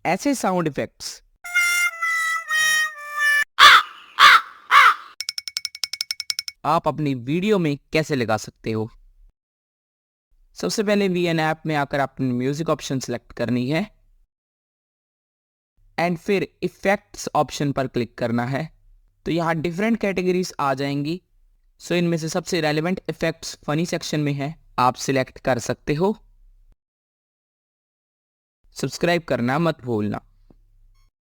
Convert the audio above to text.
ऐसे sound effects आप अपनी वीडियो में कैसे लगा सकते हो। सबसे पहले वीएन ऐप में आकर आपने म्यूजिक ऑप्शन सेलेक्ट करनी है एंड फिर इफेक्ट्स ऑप्शन पर क्लिक करना है। तो यहाँ डिफरेंट कैटेगरीज आ जाएंगी। सो इनमें से सबसे रेलेवेंट इफेक्ट्स फनी सेक्शन में है, आप सिलेक्ट कर सकते हो। सब्सक्राइब करना मत भूलना।